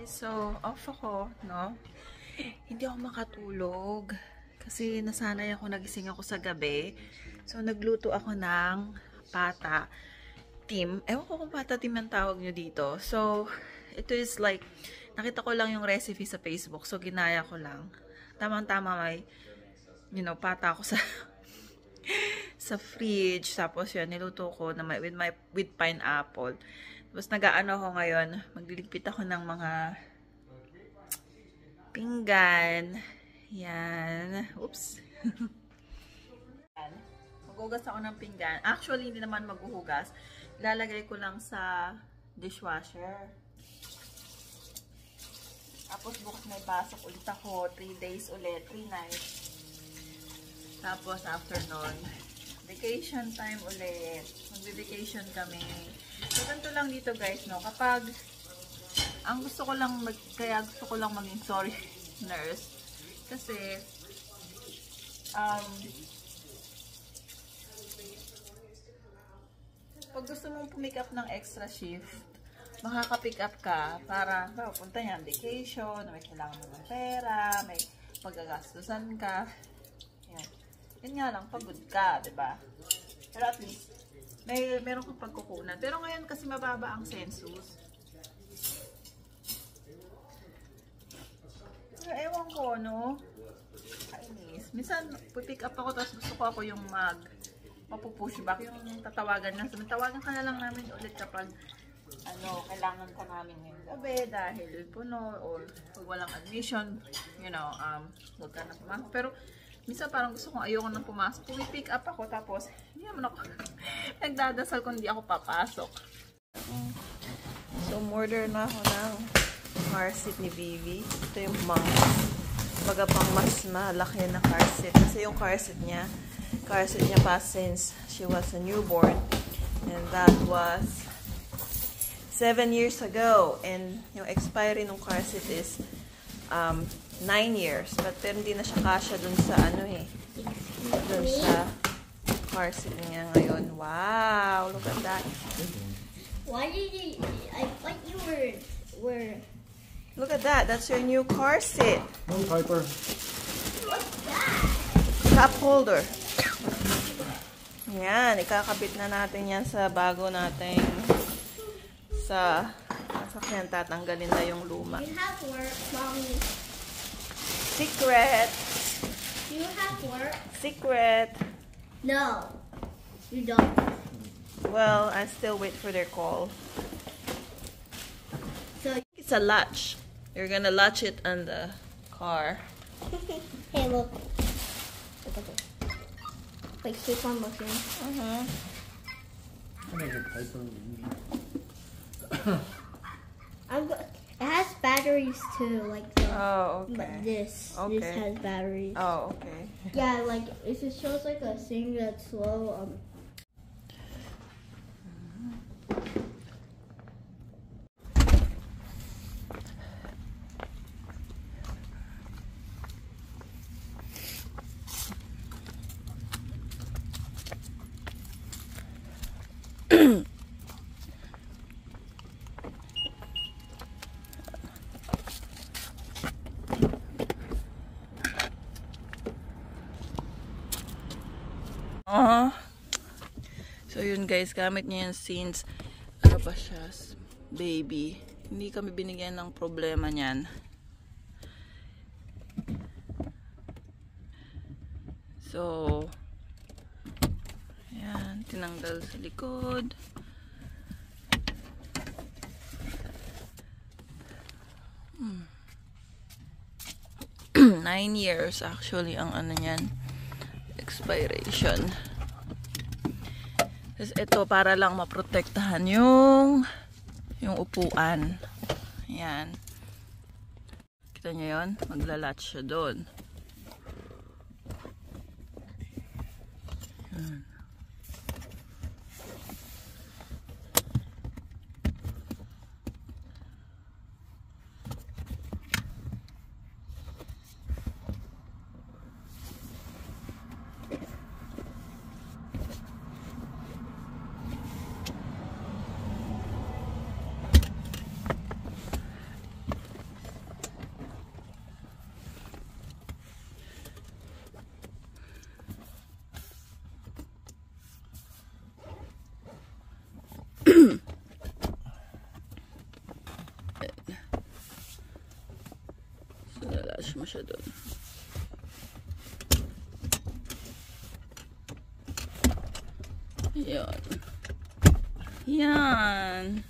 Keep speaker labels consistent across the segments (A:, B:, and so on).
A: So, off ako, no? Hindi ako makatulog. Kasi nasanay ako, nagising ako sa gabi. So, nagluto ako ng pata tim. Ewan ko kung pata tim ang tawag nyo dito. So, ito is like, nakita ko lang yung recipe sa Facebook. So, ginaya ko lang. Tamang-tama may, pata ako sa sa fridge. Tapos yun, niluto ko na with pineapple. Tapos nag-aano ako ngayon, magliligpit ako ng mga pinggan. Yan. Oops. Maghugas ako ng pinggan. Actually, hindi naman maghuhugas. Ilalagay ko lang sa dishwasher. Tapos bukas may pasok ulit ako. 3 days ulit. 3 nights. Tapos after nun, vacation time ulit. Magbe-vacation kami. So, ganito lang dito guys, no? Kapag, kaya gusto ko lang maging sorry nurse. Kasi, pag gusto mong pumick up ng extra shift, makaka-pick up ka para, punta niya vacation, may kailangan mo ng pera, may magagastusan ka. Yan. Yan nga lang, pagod ka, diba? Pero at least, meron kang pagkukunan. Pero ngayon kasi mababa ang census. Pero ewan ko, no? Kainis. Minsan, pick up ako, tapos gusto ko ako yung mapupush back. Yung tatawagan lang. Tawagan ka na lang namin ulit kapag kailangan ka namin ngayong gabi dahil puno or pag walang admission, huwag ka na pumasok. Pero, minsan parang gusto kong ayoko nang pumasok. Pumipick up ako, tapos hindi naman ako nagdadasal kung hindi ako papasok. So, order na ako ng car seat ni Vivi. Ito yung magapang mas malaki na car seat. Kasi yung car seat niya pa since she was a newborn. And that was 7 years ago. And yung expiry ng car seat is 9 years. But pero hindi na siya kasya dun sa dun sa car seat niya ngayon. Wow! Look at that.
B: Why did you... I thought you were...
A: Look at that. That's your new car seat.
C: No, Piper.
B: What's that?
A: Cup holder. Yan. Ikakabit na natin yan sa bago nating sa sasakyan. Tatanggalin na yung luma.
B: You have work, Mommy.
A: Secret.
B: Do you have work?
A: Secret.
B: No. You don't.
A: Well, I still wait for their call.
B: So...
A: It's a latch. You're gonna latch it on the car.
B: Hey, look. Look at this. Wait, keep on looking. It has batteries too, like the,
A: Oh, okay.
B: but this
A: Okay.
B: has batteries.
A: Oh, okay.
B: Yeah, like if it shows like a thing that's slow,
A: So yun guys, gamit niya yan since pa siya, baby. Hindi kami binigyan ng problema niyan. So yan, tinanggal sa likod. Hmm. 9 years actually ang niyan, expiration. Tapos ito para lang maprotektahan yung upuan. Ayan. Kita nyo yun? Maglalatch siya doon. Push mo siya doon. Yan. Yan.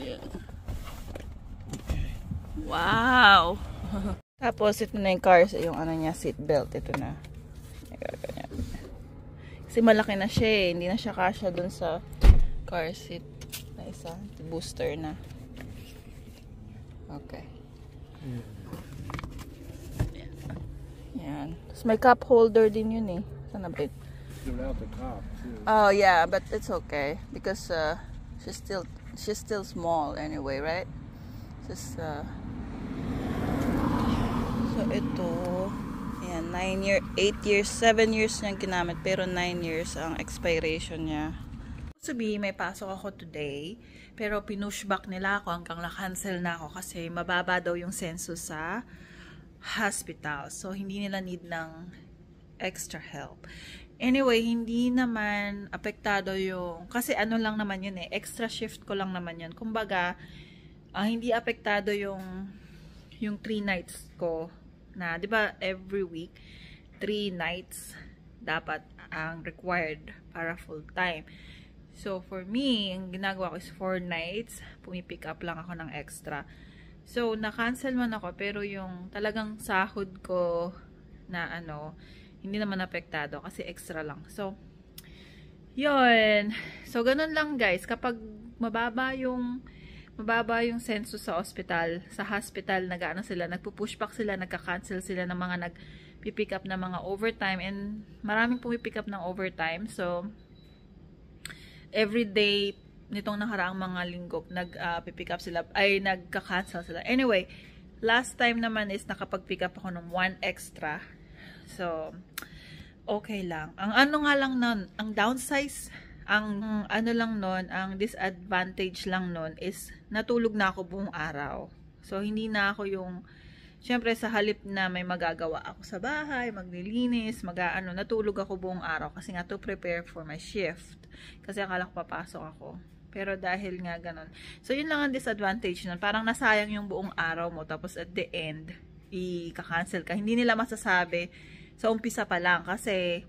A: Yan. Wow! Tapos, ito na yung cars, yung ano niya, seat belt. Ito na. Ganyan. Kasi malaki na siya eh. Hindi na siya kasya dun sa car seat na isa. Booster na. Okay. Yan. Tapos may cup holder din yun eh. Sana ba yun?
C: Without the top too.
A: Oh yeah, but it's okay. Because she's still small anyway, right? Just so ito, ayan, 8 years, 7 years niyang ginamit, pero 9 years ang expiration niya. Sabi, may pasok ako today, pero pinushback nila ako hanggang na-cancel na ako kasi mababa daw yung census sa hospital. So, hindi nila need ng extra help. Anyway, hindi naman apektado yung, kasi ano lang naman yun eh, extra shift ko lang naman yun. Kumbaga, hindi apektado yung 3 nights ko na, di ba, every week, 3 nights dapat ang required para full time. So, for me, ang ginagawa ko is 4 nights. Pumipick up lang ako ng extra. So, na-cancel man ako, pero yung talagang sahod ko na ano, hindi naman apektado kasi extra lang. So, yun. So, ganun lang guys. Kapag mababa yung census sa hospital, nag-ano sila, nagpo-pushback sila, nagka-cancel sila ng mga nag-pick up na mga overtime, and maraming pumipick up ng overtime. So, every day nitong nakaraang mga linggo nag-pick up sila, ay nagka-cancel sila. Anyway, last time naman is nakapag-pick up ako ng 1 extra. So, okay lang. Ang ano nga lang nun, ang downsize, ang ano lang nun, ang disadvantage lang nun is natulog na ako buong araw. So, hindi na ako yung, syempre sa halip na may magagawa ako sa bahay, maglilinis, natulog ako buong araw kasi nga to prepare for my shift. Kasi akala ko papasok ako. Pero dahil nga ganun. So, yun lang ang disadvantage nun. Parang nasayang yung buong araw mo. Tapos at the end, i-cancel ka. Hindi nila masasabi sa umpisa pa lang. Kasi,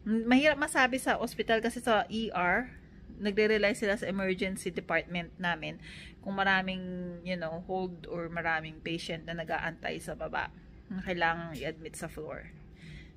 A: mahirap masabi sa hospital kasi sa ER, nagre-rely sila sa emergency department namin kung maraming, hold or maraming patient na nag-aantay sa baba na kailangang i-admit sa floor.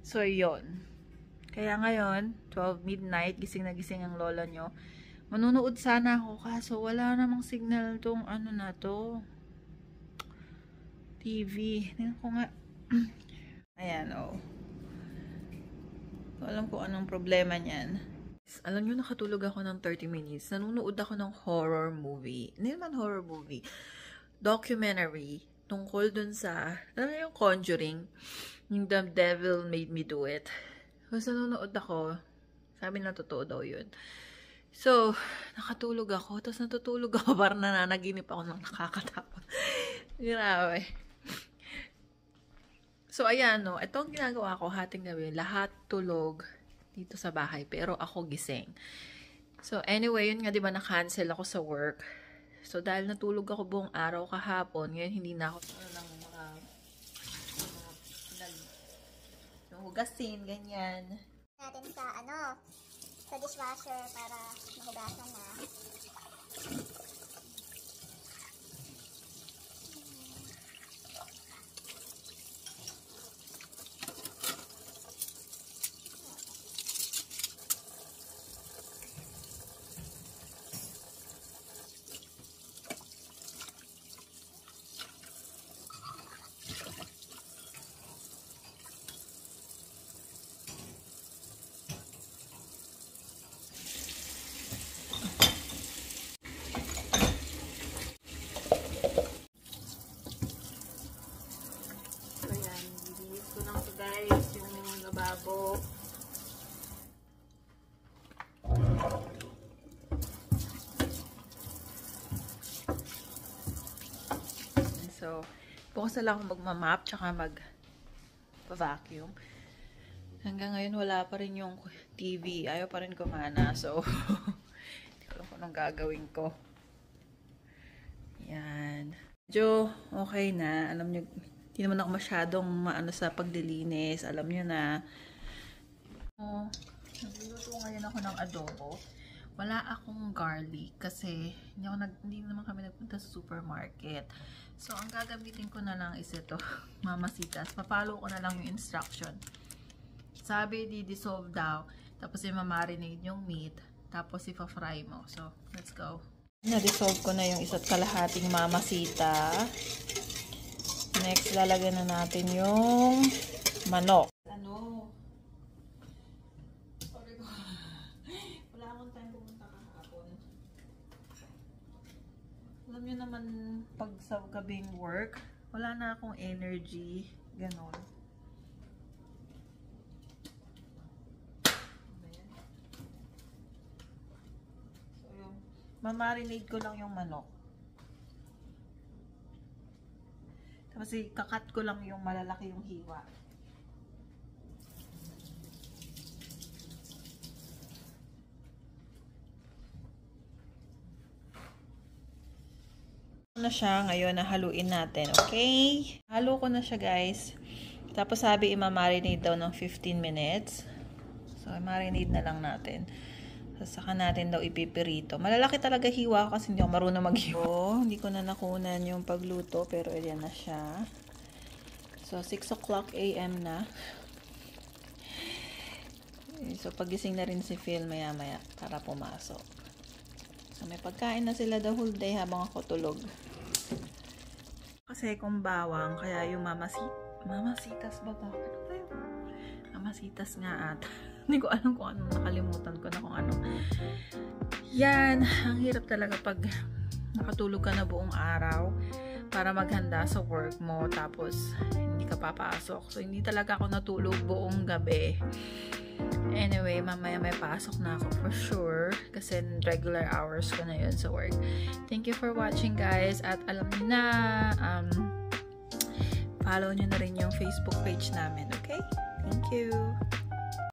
A: So, yun. Kaya ngayon, 12 midnight, gising na gising ang lola nyo. Manunood sana ako kaso wala namang signal tong ano na to. TV. Tingnan ko nga. Ayan, oh. So, alam ko anong problema niyan. Alam nyo, nakatulog ako ng 30 minutes. Nanonood ako ng horror movie. Hindi naman horror movie. Documentary. Tungkol dun sa, alam nyo yung Conjuring? Yung The Devil Made Me Do It. So, nanonood ako. Sabi na totoo daw yun. So, nakatulog ako. Tapos natutulog ako. Parang nananaginip ako ng nakakatakot. Grabe. So, ayan, no. Ito ang ginagawa ko hating gabi. Lahat tulog dito sa bahay. Pero ako gising. So, anyway, yun nga, di ba, na-cancel ako sa work. So, dahil natulog ako buong araw kahapon, ngayon hindi na ako hugasin, ganyan.
B: Natin sa sa dishwasher para mahugasan na.
A: Lababo. So, bukas na lang akong magmamap tsaka mag-vacuum. Hanggang ngayon wala pa rin yung TV. Ayaw pa rin kumana. So, Alam ko anong gagawin ko. Yan. Medyo okay na. Alam nyo, hindi naman ako masyadong maano sa paglilinis. Alam nyo na. Nagluluto ngayon ako ng adobo. Wala akong garlic kasi hindi naman kami nagpunta sa supermarket. So, ang gagamitin ko na lang is ito, Mamasitas. Papalo ko na lang yung instruction. Sabi, di-dissolve daw. Tapos, i-marinate yung meat. Tapos, ipa-fry mo. So, let's go. Na-dissolve ko na yung isa't kalahating Mamasita. Next, lalagyan na natin yung manok. Alam nyo naman, pag sa gabing work, wala na akong energy. Ganon. So, yung mamarinate ko lang yung manok. Tapos, kakat ko lang yung malalaki yung hiwa. Na siya ngayon, nahaluin natin, okay? Halo ko na siya, guys. Tapos sabi i-marinate daw ng 15 minutes. So i-marinate na lang natin. Saka natin daw ipipirito. Malalaki talaga hiwa ko kasi hindi ako marunong maghiwa. Hindi ko na nakunan yung pagluto pero ayan na siya. So 6 o'clock AM na. So pagising na rin si Phil maya-maya para pumasok. So may pagkain na sila the whole day habang ako tulog. Kasi kung bawang, kaya yung mamasitas ba to? Ano ba yun? Mamasitas nga ata. Hindi ko alam kung ano, nakalimutan ko na kung ano. Yan, ang hirap talaga pag nakatulog ka na buong araw para maghanda sa work mo tapos hindi ka papasok. So, hindi talaga ako natulog buong gabi. Anyway, mamaya may pasok na ako for sure kasi regular hours ko na yun sa work. Thank you for watching, guys. At alam niyo na, follow nyo na rin yung Facebook page namin, okay? Thank you!